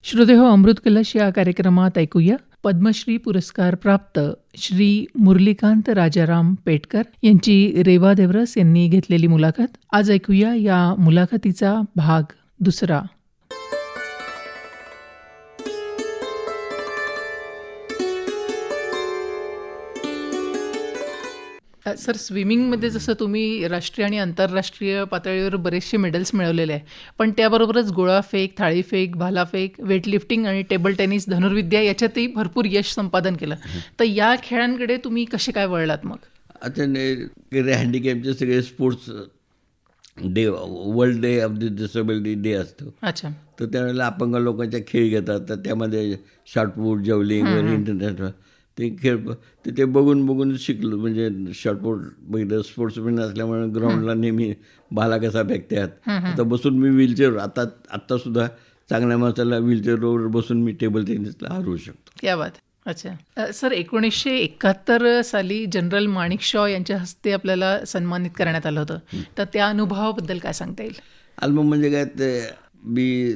श्रोतेहो, अमृत कलश या कार्यक्रमात ऐकूया पद्मश्री पुरस्कार प्राप्त श्री मुरलीकांत राजाराम पेटकर यांची रेवा देवरस यांनी घेतलेली मुलाखत. आज ऐकूया या मुलाखतीचा भाग दुसरा. सर, स्विमिंगमध्ये जसं तुम्ही राष्ट्रीय आणि आंतरराष्ट्रीय पातळीवर बरेचसे मेडल्स मिळवलेले आहे, पण त्याबरोबरच गोळाफेक, थाळीफेक, भालाफेक, वेटलिफ्टिंग आणि टेबल टेनिस, धनुर्विद्या याच्यातही भरपूर यश संपादन केलं. तर या खेळांकडे तुम्ही कसे काय वळलात मग? आता हँडिकॅपचे सगळे sports day, world day of the disability day असतो. अच्छा. तर त्यावेळेला अपंग लोकांचे खेळ घेतात. तर त्यामध्ये शॉर्टपुट, जवलिंग वगैरे इंटरनॅशनल ते खेळ ते बघून शिकलो. म्हणजे शॉर्टपुट बघितलं. स्पोर्ट्समॅन असल्यामुळे ग्राउंडला नेहमी भाला कसा फेकतात. आता बसून मी व्हीलचेअर आत्तासुद्धा चांगल्या माणसाला व्हीलचेअरवर बसून मी टेबल टेनिसला हरवू शकतो. क्या बात. अच्छा. सर, 1971 साली जनरल माणिक शॉ यांच्या हस्ते आपल्याला सन्मानित करण्यात आलं होतं. तर त्या अनुभवाबद्दल काय सांगता येईल? अल्बम म्हणजे काय, ते मी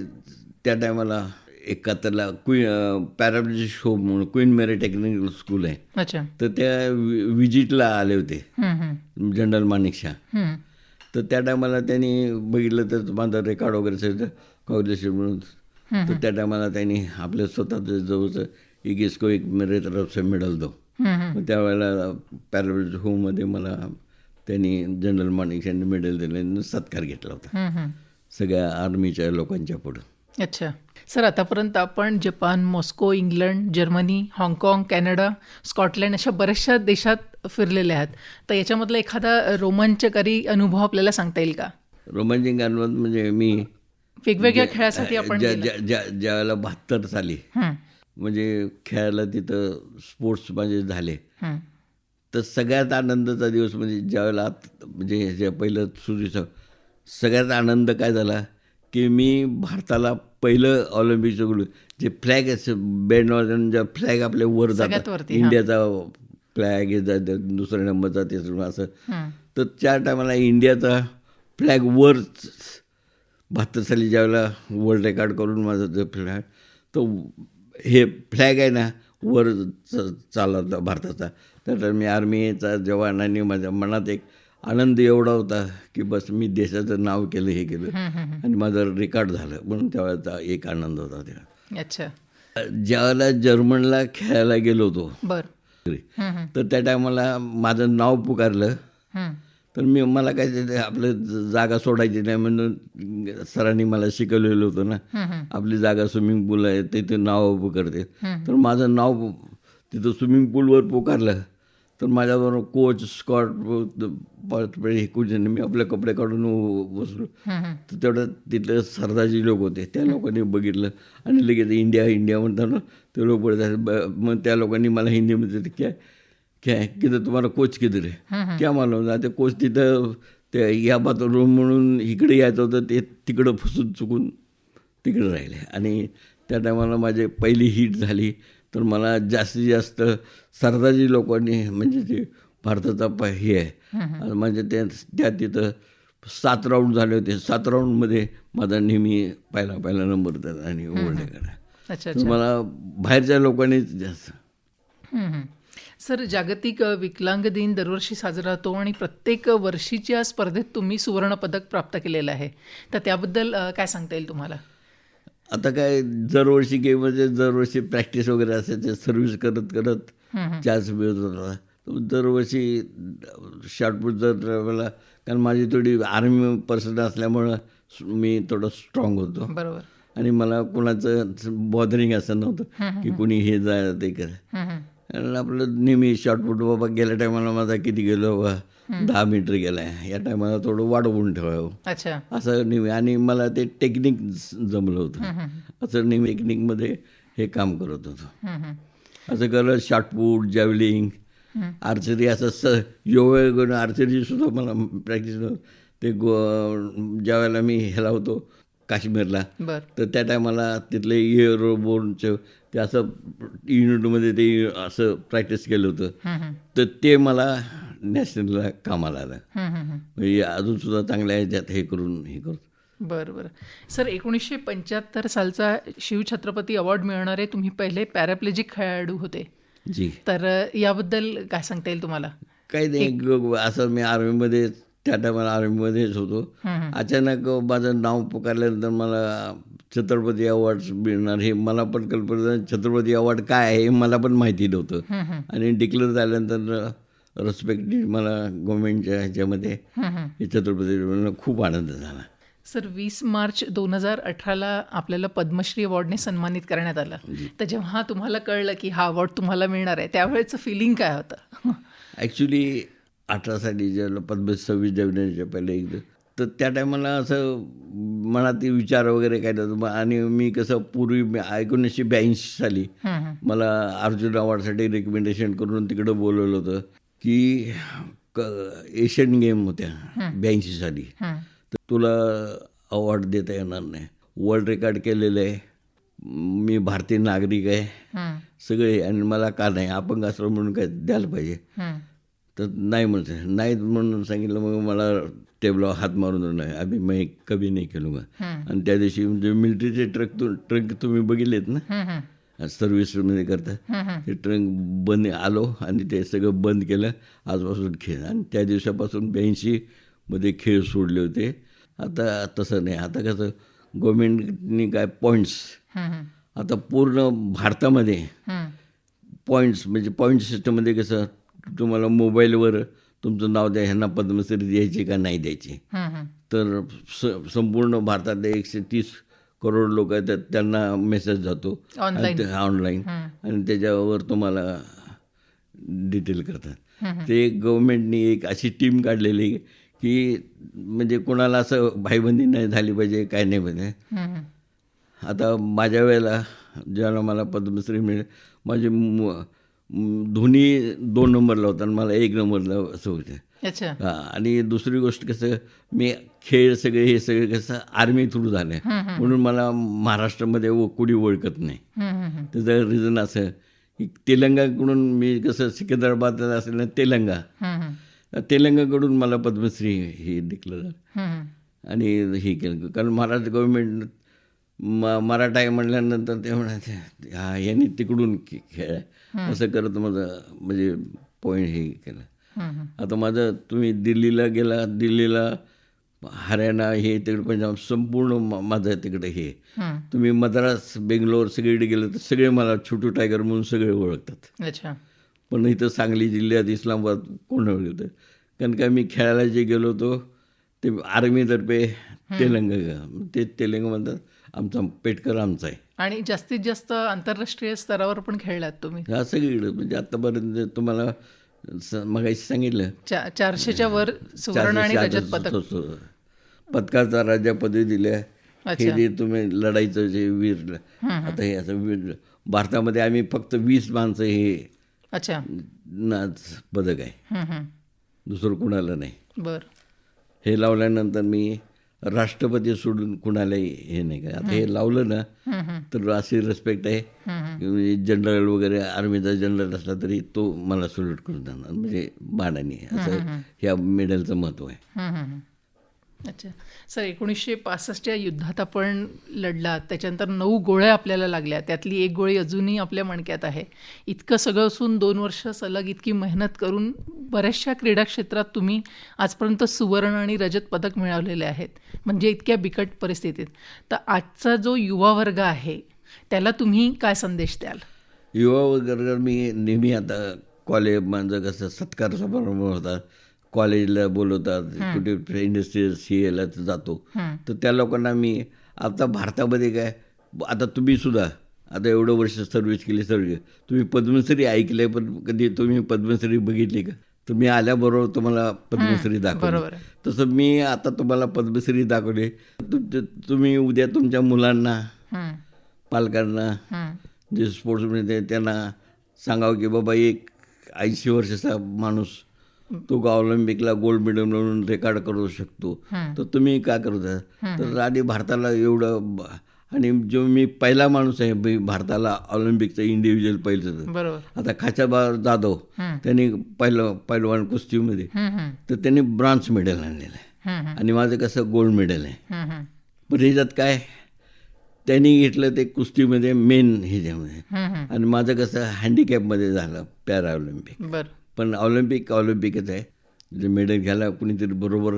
त्या टायमाला 71ला पॅरालिम्पिक शो म्हणून क्वीन मेरी टेक्निकल स्कूल आहे. अच्छा. तर त्या विजिटला आले होते जनरल माणिक शॉ. तर त्या टायमाला त्यांनी बघितलं तर माझा रेकॉर्ड वगैरे सगळं काँग्रेस म्हणून. तर त्या टायमाला त्यांनी आपल्या स्वतःचं जवळचं एक इसको एक मेरे तरफ से मेडल दो. मग त्यावेळेला पॅरालिम्पिक शोमध्ये मला त्यांनी जनरल माणिक यांनी मेडल दिलं, सत्कार घेतला होता सगळ्या आर्मीच्या लोकांच्या पुढं. अच्छा. सर, आतापर्यंत आपण जपान, मॉस्को, इंग्लंड, जर्मनी, हाँगकाँग, कॅनडा, स्कॉटलँड अशा बऱ्याचशा देशात फिरलेले आहात. तर याच्यामधला एखादा रोमांचकारी अनुभव आपल्याला सांगता येईल का? रोमांचक अनुभव म्हणजे मी वेगवेगळ्या खेळासाठी आपण ज्यावेळेला 72 साली म्हणजे खेळायला तिथं स्पोर्ट्स माझे झाले, तर सगळ्यात आनंदाचा दिवस म्हणजे ज्यावेळेला म्हणजे जे पहिलं सुरूचं सगळ्यात आनंद काय झाला की मी भारताला पहिलं ऑलिम्पिकचं गेलो. जे फ्लॅग असं बँड ज्या फ्लॅग आपल्या वर जातात, इंडियाचा फ्लॅग हे जातात, दुसऱ्या नंबरचा तिसरा असं. तर त्या टायमाला इंडियाचा फ्लॅग वर 72 साली ज्यावेळेला वर्ल्ड रेकॉर्ड करून माझं जे फ्लॅग, तो हे फ्लॅग आहे ना वर चालला होता भारताचा. तर मी आर्मीचा जवान आणि माझ्या मनात एक आनंद एवढा होता की बस मी देशाचं नाव केलं, हे केलं आणि माझं रेकॉर्ड झालं, म्हणून त्यावेळेचा एक आनंद होता त्या. अच्छा. ज्यावेळेला जर्मनला खेळायला गेलो होतो बरं, तर त्या टायमाला माझं नाव पुकारलं. तर मला काय आपलं जागा सोडायची नाही म्हणून सरांनी मला शिकवलेलं होतं ना, आपली जागा स्विमिंग पूल आहे तिथे नाव पुकारते. तर माझं नाव तिथं स्विमिंग पूलवर पुकारलं. तर माझ्याबरोबर कोच, स्कॉट, हे कुछ मी आपले कपडे काढून बसलो. तर तेवढं तिथले सरदारजी लोक होते, त्या लोकांनी बघितलं आणि लगेच इंडिया इंडिया म्हणताना ते लोक बोलतात. मग त्या लोकांनी मला हिंदीमध्ये काय किती तुम्हाला कोच किती रे, क्या मालूम. ते कोच तिथं ते या बाथरूम म्हणून इकडे यायचं होतं, ते तिकडं फसून चुकून तिकडे राहिले. आणि त्या टायमाला माझी पहिली हिट झाली. तर मला जास्तीत जास्त सरदारजी लोकांनी म्हणजे ते भारताचा हे आहे म्हणजे त्या तिथं 7 राऊंड झाले होते. 7 राऊंडमध्ये माझा नेहमी पहिला नंबर होता आणि वर्ल्ड रेकॉर्ड. तर मला बाहेरच्या लोकांनी जास्त. सर, जागतिक विकलांग दिन दरवर्षी साजरा होतो आणि प्रत्येक वर्षीच्या स्पर्धेत तुम्ही सुवर्णपदक प्राप्त केलेलं आहे. तर त्याबद्दल काय सांगता येईल तुम्हाला? आता काय दरवर्षी गेममध्ये दरवर्षी प्रॅक्टिस वगैरे असायचे, सर्व्हिस करत चान्स मिळत होता. दरवर्षी शॉर्टपुट मला, कारण माझी थोडी आर्मी पर्सन असल्यामुळं मी थोडं स्ट्रॉंग होतो. बरोबर. आणि मला कोणाचं बॉदरिंग असं नव्हतं की कोणी हे जाय ते करा. आणि आपलं नेहमी शॉर्टपुट बाबा गेल्या टायमाला माझा किती गेलो बाबा 10 मीटर गेला आहे, या टायमाला थोडं वाढवून ठेवावं. अच्छा. असं नेहमी. आणि मला ते टेक्निक जमलं होतं. असं नेहमी टेक्निकमध्ये हे काम करत होतं. असं करत शॉर्टपुट, जॅव्हलिंग, आर्चरी असं योगा आर्चरीसुद्धा मला प्रॅक्टिस नव्हतं. ते ज्या वेळेला मी ह्याला होतो काश्मीरला, तर त्या टायमाला तिथले एअरोबोर्नचं ते असं युनिटमध्ये ते असं प्रॅक्टिस केलं होतं. तर ते मला नॅशनलला कामाला आलं. म्हणजे अजूनसुद्धा चांगल्या ह्याच्यात हे करून. बरं बरं. सर 1975 सालचा शिवछत्रपती अवॉर्ड मिळवणारे तुम्ही पहिले पॅराप्लेजिक खेळाडू होते. जी. तर याबद्दल काय सांगता येईल तुम्हाला? काही नाही, असं मी आर्मीमध्ये त्या टायमाला आर्मीमध्येच होतो. अचानक माझं नाव पुकारल्यानंतर मला छत्रपती अवॉर्ड मिळणार हे मला पण कल्पना, छत्रपती अवॉर्ड काय आहे हे मला पण माहिती नव्हतं. आणि डिक्लेअर झाल्यानंतर रेस्पेक्टेड मला गव्हर्नमेंटच्या ह्याच्यामध्ये हे छत्रपती मला खूप आनंद झाला. सर 20 मार्च 2018ला आपल्याला पद्मश्री अवॉर्डने सन्मानित करण्यात आलं. तर जेव्हा तुम्हाला कळलं की हा अवॉर्ड तुम्हाला मिळणार आहे त्यावेळेचं फिलिंग काय होतं? ॲक्च्युली 18 साली ज्याला 26 जानेवारीच्या पहिले एकदा, तर त्या टायमाला असं मनात विचार वगैरे काय नव्हतं. आणि मी कसं पूर्वी 1982 साली मला अर्जुन अवॉर्डसाठी रिकमेंडेशन करून तिकडं बोलवलं होतं की एशियन गेम होत्या 82 साली, तर तुला अवॉर्ड देता येणार नाही. वर्ल्ड रेकॉर्ड केलेलं आहे, मी भारतीय नागरिक आहे सगळे, आणि मला का नाही अपंग असलं म्हणून काय द्यायला पाहिजे. तर नाही म्हणून सांगितलं. मग मला टेबलावर हात मारून नाही, अभि मी कभी नाही केलो. आणि त्या दिवशी म्हणजे मिलिटरीचे ट्रक तुम्ही बघितलेत ना सर्व्हिसमध्ये करता, ते ट्रक बंद आलो आणि ते सगळं बंद केलं. आजपासून खेळ, आणि त्या दिवसापासून 82 मध्ये खेळ सोडले होते. आता तसं नाही. आता कसं गव्हर्नमेंटनी काय पॉईंट्स, आता पूर्ण भारतामध्ये पॉईंट्स, म्हणजे पॉईंट सिस्टममध्ये कसं तुम्हाला मोबाईलवर तुमचं नाव द्या, ह्यांना पद्मश्री द्यायची का नाही द्यायची. तर संपूर्ण भारतातले 130 करोड लोक आहेत, त्यांना मेसेज जातो ऑनलाईन, आणि त्याच्यावर तुम्हाला डिटेल करतात. ते गव्हर्नमेंटनी एक अशी टीम काढलेली की म्हणजे कोणाला असं भाईबंदी नाही झाली पाहिजे, काय नाही पाहिजे. आता माझ्या वेळेला ज्याला मला पद्मश्री मिळेल, माझे दोन्ही 2 नंबरला होता आणि मला 1 नंबरला असं होतं. हां. आणि दुसरी गोष्ट कसं, मी खेळ सगळे हे सगळे कसं आर्मी थ्रू झाले, म्हणून मला महाराष्ट्रामध्ये कोणी ओळखत नाही. त्याचं रिझन असं की तेलंगाकडून मी कसं सिकंदराबादला असेल ना, तेलंगाकडून मला पद्मश्री हे डिक्लेअर झालं आणि हे केलं. कारण महाराष्ट्र गव्हर्नमेंट मराठा आहे म्हटल्यानंतर ते म्हणायचे हा यांनी तिकडून खेळ असं करत माझं म्हणजे पॉईंट हे केलं. आता माझं तुम्ही दिल्लीला गेला, दिल्लीला हरियाणा हे तिकडे पंजाब संपूर्ण माझं तिकडे हे, तुम्ही मद्रास बेंगलोर सगळीकडे गेलं तर सगळे मला छोटू टायगर म्हणून सगळे ओळखतात. पण इथं सांगली जिल्ह्यात इस्लामाबाद कोण ओळखतं, कारण का मी खेळायला जे गेलो होतो ते आर्मीतर्फे तेलंगा म्हणतात, आमचा पेटकर आमचा आहे. आणि जास्तीत जास्त आंतरराष्ट्रीय स्तरावर पण खेळलात तुम्ही? हा सगळीकडे, म्हणजे आतापर्यंत तुम्हाला मगाशी सांगितलं 400च्या वर सुवर्ण आणि रजत पदक, पदकाचा राजा पदवी दिल्या. हे जे तुम्ही लढाईचं जे वीर, आता हे असं भारतामध्ये आम्ही फक्त 20 माणसं हे पदक आहे, दुसरं कुणाला नाही. बरं. हे लावल्यानंतर मी राष्ट्रपती सोडून कुणालाही हे नाही का. आता हे लावलं ना तर अशी रिस्पेक्ट आहे, जनरल वगैरे आर्मीचा जनरल असला तरी तो मला सल्यूट करून जाणार, म्हणजे बाणाने, असं ह्या मेडलचं महत्त्व आहे. अच्छा सर, 1965च्या युद्धात आपण लढलात, त्याच्यानंतर 9 गोळ्या आपल्याला लागल्या, त्यातली 1 गोळी अजूनही आपल्या मणक्यात आहे. इतकं सगळं असून 2 वर्ष सलग इतकी मेहनत करून बऱ्याचशा क्रीडा क्षेत्रात तुम्ही आजपर्यंत सुवर्ण आणि रजत पदक मिळवलेले आहेत, म्हणजे इतक्या बिकट परिस्थितीत. तर आजचा जो युवा वर्ग आहे त्याला तुम्ही काय संदेश द्याल? युवा वर्ग मी नेहमी आता कॉलेज माझं कसं सत्कार समारंभ होतात, कॉलेजला बोलवतात, कुठे इंडस्ट्रीज सीएला जातो, तर त्या लोकांना मी आता भारतामध्ये काय, आता तुम्ही सुद्धा आता एवढं वर्ष सर्व्हिस केली, तुम्ही पद्मश्री ऐकले पण कधी तुम्ही पद्मश्री बघितली का? तुम्ही आल्याबरोबर तुम्हाला पद्मश्री दाखवली, तसं मी आता तुम्हाला पद्मश्री दाखवली. तुम्ही उद्या तुमच्या मुलांना, पालकांना, जे स्पोर्ट्समध्ये त्यांना सांगावं की बाबा एक 80 वर्षाचा माणूस तो ऑलिम्पिकला गोल्ड मेडल म्हणून रेकॉर्ड करू शकतो, तर तुम्ही काय करता? तर आधी भारताला एवढं, आणि जो मी पहिला माणूस आहे भारताला ऑलिम्पिकचं इंडिव्हिज्युअल पहिलं. आता खाचाबा जाधव त्यांनी पहिलवान कुस्तीमध्ये, तर त्यांनी ब्रॉन्झ मेडल आणलेलं आहे आणि माझं कसं गोल्ड मेडल आहे. पण ह्याच्यात काय त्यांनी घेतलं ते कुस्तीमध्ये मेन ह्याच्यामध्ये, आणि माझं कसं हँडिकॅपमध्ये झालं पॅरा ऑलिम्पिक. बरं. पण ऑलिम्पिकच आहे, जे मेडल घ्यायला कुणीतरी बरोबर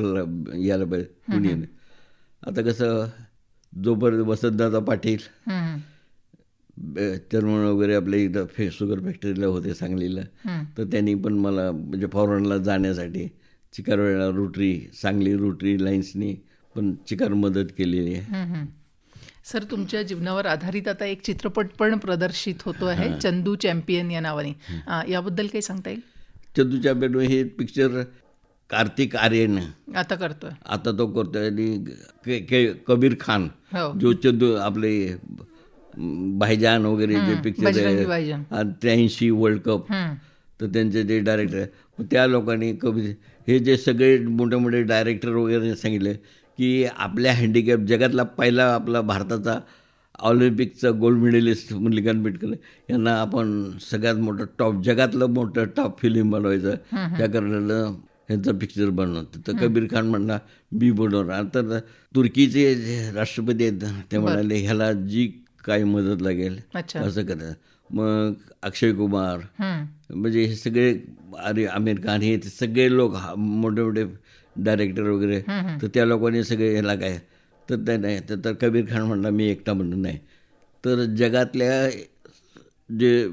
यायला पाहिजे, कुणी नाही. आता कसं जोपर्यंत वसंतदादा पाटील चर्मन वगैरे आपल्या इथं शुगर फॅक्टरीला होते सांगलीला, तर त्यांनी पण मला म्हणजे फॉरेनला जाण्यासाठी चिकारवेळा सांगली रोटरी लाईन्सनी पण चिकार मदत केलेली आहे. सर, तुमच्या जीवनावर आधारित आता एक चित्रपट पण प्रदर्शित होतो आहे, चंदू चॅम्पियन या नावाने. याबद्दल काही सांगता येईल? चंदू चॅम्पियन हे पिक्चर कार्तिक आर्यन आता करतोय. आता तो करतोय. आणि कबीर खान जो चंदू आपले भाईजान वगैरे जे पिक्चर बजरंगी भाईजान, 83 वर्ल्ड कप, तर त्यांचे जे डायरेक्टर आहे त्या लोकांनी हे जे सगळे मोठे मोठे डायरेक्टर वगैरे सांगितले की आपल्या हँडिकॅप जगातला पहिला आपला भारताचा ऑलिम्पिकचा गोल्ड मेडलिस्ट मल्लिकार्जुन पेटकर यांना आपण सगळ्यात मोठं जगातलं मोठं टॉप फिल्म बनवायचं, त्या कारणाला ह्यांचा पिक्चर बनवतं. तर कबीर खान म्हणला मी बनवणार. आता तुर्कीचे जे राष्ट्रपती आहेत ते म्हणाले ह्याला जी काही मदत लागेल असं करायचं. मग अक्षय कुमार म्हणजे हे सगळे आमिर खान हे सगळे लोक मोठे मोठे डायरेक्टर वगैरे, तर त्या लोकांनी सगळे ह्याला काय तर त्या नाही तर कबीर खान म्हणला मी एकटा म्हणून नाही. तर जगातल्या जे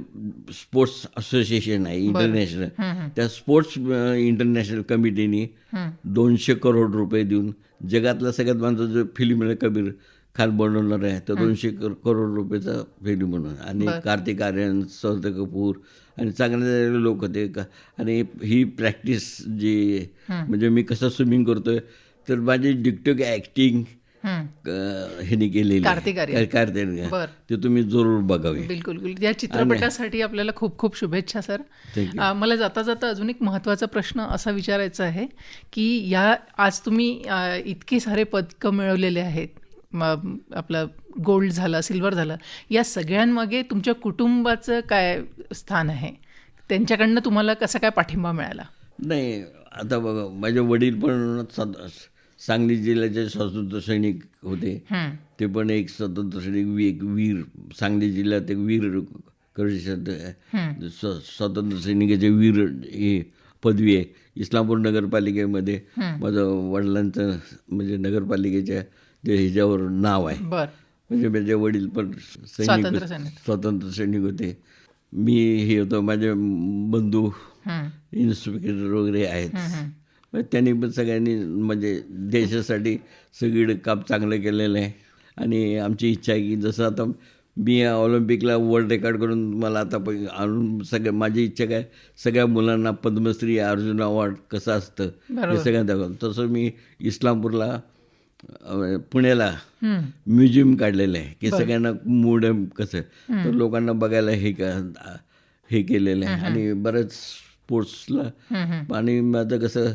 स्पोर्ट्स असोसिएशन आहे इंटरनॅशनल, त्या स्पोर्ट्स इंटरनॅशनल कमिटीने 200 करोड रुपये देऊन जगातला सगळ्यात माझा जो फिल्म आहे कबीर खान बनवणार आहे तर 200 करोड रुपयेचा फिल्म बनवणार. आणि कार्तिक आर्यन, श्रद्धा कपूर आणि चांगले लोक होते. आणि ही प्रॅक्टिस जी म्हणजे मी कसं स्विमिंग करतोय तर माझी डिक्टोक ॲक्टिंग ह्यानी केलेली कार्तिक ते तुम्ही जरूर बघावे. बिलकुल. या चित्रपटासाठी आपल्याला खूप खूप शुभेच्छा सर. मला जाता जाता अजून एक महत्त्वाचा प्रश्न असा विचारायचा आहे की आज तुम्ही इतके सारे पदकं मिळवलेले आहेत, आपलं गोल्ड झालं, सिल्वर झालं, या सगळ्यांमागे तुमच्या कुटुंबाचं काय स्थान आहे? त्यांच्याकडनं तुम्हाला कसा काय पाठिंबा मिळाला? नाही, आता बघा माझे वडील पण सांगली जिल्ह्याचे स्वातंत्र्य सैनिक होते. ते पण एक स्वातंत्र्य सैनिक, एक वीर, सांगली जिल्ह्यात एक वीर स्वातंत्र्य सैनिकाचे वीर ही पदवी आहे. इस्लामपूर नगरपालिकेमध्ये माझं वडिलांचं म्हणजे नगरपालिकेच्या जे ह्याच्यावर नाव आहे. म्हणजे माझे वडील पण स्वातंत्र्य सैनिक होते. मी हे होतो, माझे बंधू इन्स्पेक्टर वगैरे आहेत. त्यांनी पण सगळ्यांनी म्हणजे देशासाठी सगळीकडे काम चांगलं केलेलं आहे. आणि आमची इच्छा आहे की जसं आता मी ऑलिम्पिकला वर्ल्ड रेकॉर्ड करून मला आता आणून माझी इच्छा काय सगळ्या मुलांना पद्मश्री, अर्जुन अवॉर्ड कसं असतं हे सगळ्यांना दाखवलं. तसं मी इस्लामपूरला पुण्याला म्युझियम काढलेलं आहे की सगळ्यांना मूड कसं तर लोकांना बघायला हे केलेलं आहे. आणि बऱ्याच स्पोर्ट्सला आणि माझं कसं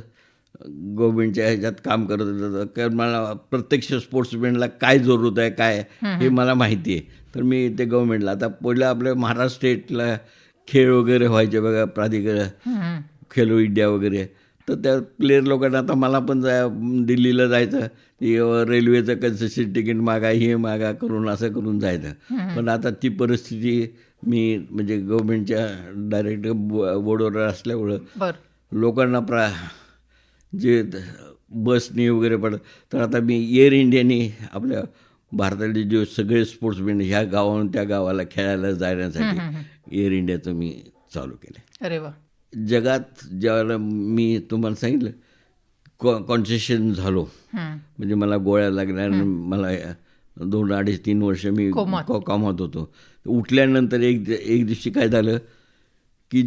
गव्हर्नमेंटच्या ह्याच्यात काम करत होतं कारण मला प्रत्यक्ष स्पोर्ट्समॅनला काय जरूरत आहे काय हे मला माहिती आहे. तर मी ते गव्हर्नमेंटला आता पहिलं आपल्या महाराष्ट्र स्टेटला खेळ वगैरे व्हायचे बघा, प्राधिकरण खेलो इंडिया वगैरे, तर त्या प्लेयर लोकांना आता मला पण दिल्लीला जायचं, रेल्वेचं कन्सेशन तिकीट मागा, हे मागा करून असं करून जायचं. पण आता ती परिस्थिती मी म्हणजे गव्हर्नमेंटच्या डायरेक्ट बोर्डवर असल्यामुळं लोकांना जे बसनी वगैरे पडत, तर आता मी एअर इंडियाने आपल्या भारतातले जे सगळे स्पोर्ट्समॅन ह्या गावाहून त्या गावाला खेळायला जाण्यासाठी एअर इंडियाचं मी चालू केलं. अरे वा. जगात ज्यावेळेला मी तुम्हाला सांगितलं कॉन्सेशन झालो म्हणजे मला गोळ्या लागल्या, मला 2-2.5-3 वर्ष मी कामात होतो. उठल्यानंतर एक दिवशी काय झालं की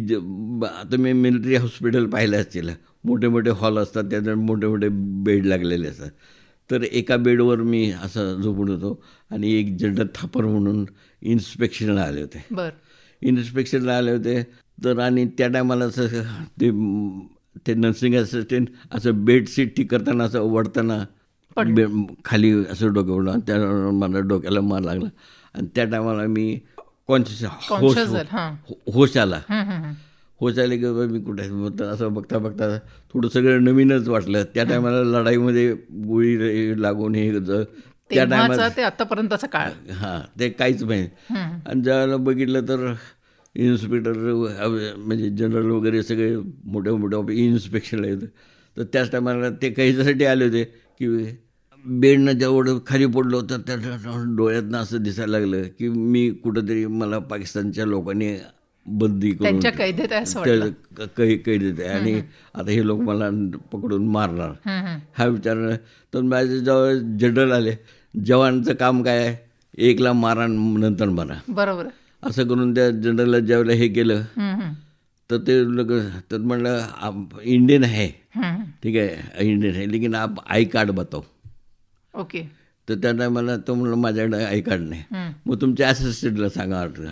आता मी मिलिटरी हॉस्पिटल पाहिलं असतील, मोठे मोठे हॉल असतात, त्यात मोठे मोठे बेड लागलेले असतात. तर एका बेडवर मी असं झोपून होतो आणि एक जनरल थापर म्हणून इन्स्पेक्शनला आले होते. तर आणि त्या टायमाला असं ते नर्सिंग असिस्टंट असं बेडशीट ठीक करताना असं वडताना खाली असं डोक्यावर, त्या मला डोक्याला मार लागला आणि त्या टायमाला मी होश आला की मी कुठे असं बघता थोडं सगळं नवीनच वाटलं. त्या टायमाला लढाईमध्ये गोळी लागून हे त्या तेव्हाचा टायमात ते आतापर्यंतचा काळ. हां, ते काहीच माहीत. आणि ज्यावेळेला बघितलं तर इन्स्पेक्टर म्हणजे जनरल वगैरे सगळे मोठ्या मोठ्या इन्स्पेक्शनला येतं. तर त्याच टायमाला ते काही त्यासाठी आले होते की बेडनं जेवढं खाली पडलो तर त्या डोळ्यातनं असं दिसायला लागलं की मी कुठंतरी मला पाकिस्तानच्या लोकांनी बंदी करून त्यांच्या कैदेत आहे असं वाटलं. कैद आहे आणि आता हे लोक मला पकडून मारणार हा विचार. तर माझ्या जवळ जनरल आले, जवानचं काम काय आहे, एकला मारा नंतर मारा, बरोबर. असं करून त्या जनरलला ज्यावेळेला हे केलं तर ते लोक तर म्हणलं इंडियन आहे, ठीक आहे इंडियन आहे, लेकिन आप आई कार्ड बताओ. ओके. तर त्या टायमाला तो म्हणलं माझ्याकडे आई कार्ड नाही. मग तुमच्या असिस्टंटला सांगा वाटलं.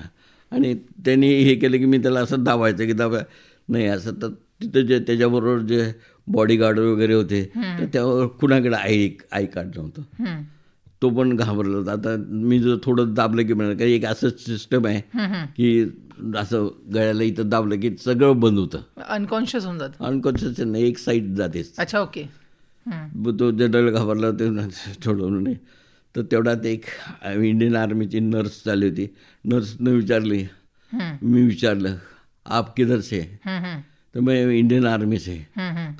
आणि त्यांनी हे केलं की मी त्याला असं दाबायचं की नाही असं. तर तिथं जे त्याच्याबरोबर जे बॉडीगार्ड वगैरे होते तर त्यावर कुणाकडे आई कार्ड नव्हतं. तो पण घाबरला होता. आता मी जर थोडं दाबलं की म्हणलं काही एक असं सिस्टम आहे की असं गळ्याला इथं दाबलं की सगळं बंद होतं, अनकॉन्शियस होऊन जातं. अनकॉन्शियस नाही, एक साईड जातेच. अच्छा, ओके. तो जनरल घाबरला ते सोडवलं नाही. तर तेवढ्यात एक इंडियन आर्मीची नर्स झाली होती. नर्सनं विचारली, मी विचारलं आप किधर से है, तर मैं इंडियन आर्मी से,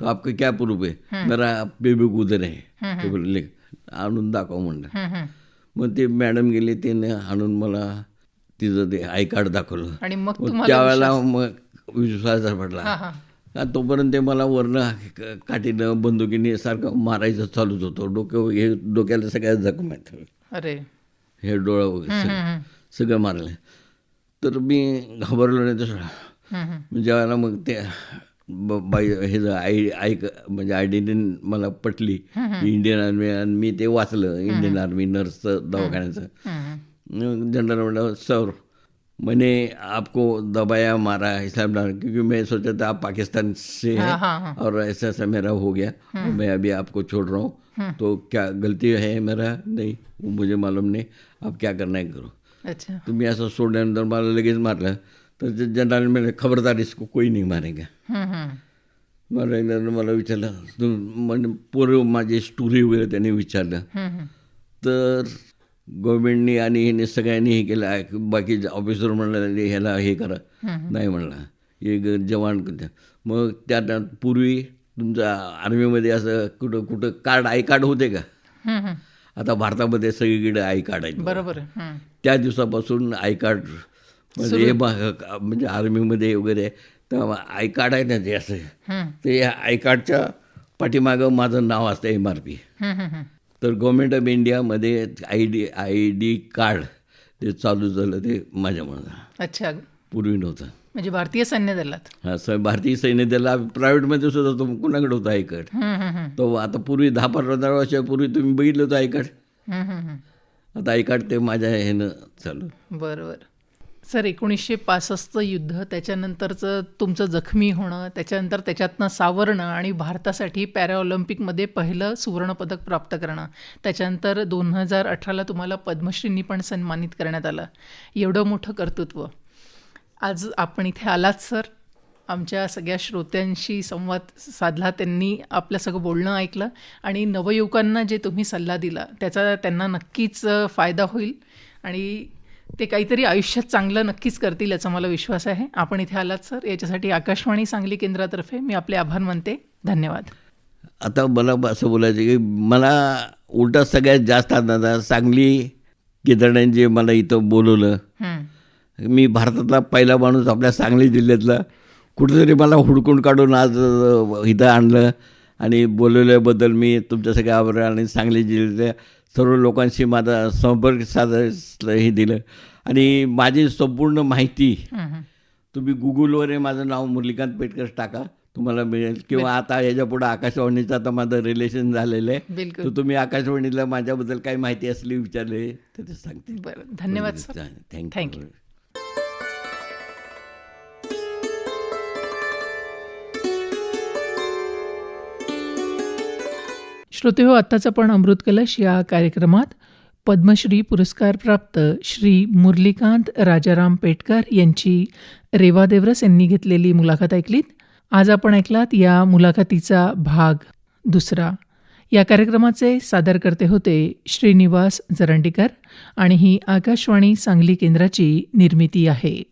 तो आपका क्या प्रूफ है, मेरा बेबी उधर है, ते बोलले आणून दाखव म्हणलं. मग ते मॅडम गेली, त्याने आणून मला तिचं ते आय कार्ड दाखवलं. आणि मग त्यावेळेला मग विश्वास पडला. तोपर्यंत ते मला वरनं काठीनं बंदुकीने सारखं मारायचं चालूच होतं. हे डोक्याला सगळ्या जखम आहेत, अरे हे डोळं वगैरे सगळं मारलं. तर मी घाबरलो नाही तसं. ज्यावेळेला मग ते बाई हे म्हणजे आयडेंटिटी मला पटली इंडियन आर्मी, आणि मी ते वाचलं इंडियन आर्मी नर्सचं दवाखान्याचं. जनरल म्हणलं सर मैंने आपको दबाया मारा इसलिए डाला क्योंकि मैं सोचा था आप पाकिस्तान से हैं और ऐसा ऐसा मेरा हो गया, मैं अभी आपको छोड़ रहा हूँ, तो क्या गलती है मेरा, नहीं मुझे मालूम नहीं, आप क्या करना है करो. अच्छा. तुम्ही असं सोडल्यानंतर मला लगेच मारलं. तर ते जनरल म्हणजे खबरदार इसको कोई नहीं मारेगा. मला विचारलं म्हणजे पूर्व माझी स्टोरी वगैरे त्यांनी विचारलं. तर गव्हर्नमेंटनी आणि ह्याने सगळ्यांनी हे केलं. बाकी ऑफिसर म्हणलं ह्याला हे करा, नाही म्हणला हे जवान. मग त्या पूर्वी तुमच्या आर्मीमध्ये असं कुठं कार्ड आय कार्ड होते का? आता भारतामध्ये सगळीकडे आय कार्ड आहे, बरोबर. त्या दिवसापासून आय कार्ड म्हणजे आर्मीमध्ये वगैरे तर आय कार्ड आहे ना ते असं, ते या आय कार्डच्या पाठीमागं माझं नाव असतं MRP. तर गव्हर्नमेंट ऑफ इंडियामध्ये ID कार्ड ते चालू झालं ते माझ्यामुळं. अच्छा. पूर्वी नव्हतं. म्हणजे भारतीय सैन्य दलात. हां, भारतीय सैन्य दला प्रायव्हेटमध्ये सुद्धा तो कुणाकडे होता आय कार्ड. तो आता पूर्वी 10-15 वर्षापूर्वी तुम्ही बघितलं होतं आय कार्ड. आता आय कार्ड ते माझ्या ह्यानं चालू. बरोबर. सर, 1965 युद्ध, त्याच्यानंतरचं तुमचं जखमी होणं, त्याच्यानंतर त्याच्यातनं सावरणं आणि भारतासाठी पॅराऑलिम्पिकमध्ये पहिलं सुवर्णपदक प्राप्त करणं, त्याच्यानंतर 2018ला तुम्हाला पद्मश्रींनी पण सन्मानित करण्यात आलं. एवढं मोठं कर्तृत्व. आज आपण इथे आलात सर, आमच्या सगळ्या श्रोत्यांशी संवाद साधला, त्यांनी आपलं सगळं बोलणं ऐकलं आणि नवयुवकांना जे तुम्ही सल्ला दिला त्याचा त्यांना नक्कीच फायदा होईल आणि ते काहीतरी आयुष्यात चांगलं नक्कीच करतील याचा मला विश्वास आहे. आपण इथे आलात सर, याच्यासाठी आकाशवाणी सांगली केंद्रातर्फे मी आपले आभार मानते. धन्यवाद. आता मला असं बोलायचं की मला उलटा सगळ्यात जास्त आनंद सांगली केदारनाथ जे मला इथं बोलवलं. मी भारतातला पहिला माणूस आपल्या सांगली जिल्ह्यातला कुठेतरी मला हुडकून काढून आज इथं आणलं आणि बोलवल्याबद्दल मी तुमच्या सगळ्या आभार. आणि सांगली जिल्ह्यातल्या सर्व लोकांशी माझा संपर्क साधायला हे दिलं आणि माझी संपूर्ण माहिती तुम्ही गुगलवर माझं नाव मुरलीकांत पेटकर टाका, तुम्हाला मिळेल. किंवा आता याच्या पुढे आकाशवाणीचं आता माझं रिलेशन झालेलं आहे, तर तुम्ही आकाशवाणीला माझ्याबद्दल काही माहिती असली विचारले तर ते सांगते. बरं, धन्यवाद सर. थँक्यू. श्रोते हो, आत्ताच आपण अमृत कलश या कार्यक्रमात पद्मश्री पुरस्कारप्राप्त श्री मुरलीकांत राजाराम पेटकर यांची रेवा देवरस यांनी घेतलेली मुलाखत ऐकलीत. आज आपण ऐकलात या मुलाखतीचा भाग 2. या कार्यक्रमाचे सादरकर्ते होते श्रीनिवास जरंडीकर आणि ही आकाशवाणी सांगली केंद्राची निर्मिती आहे.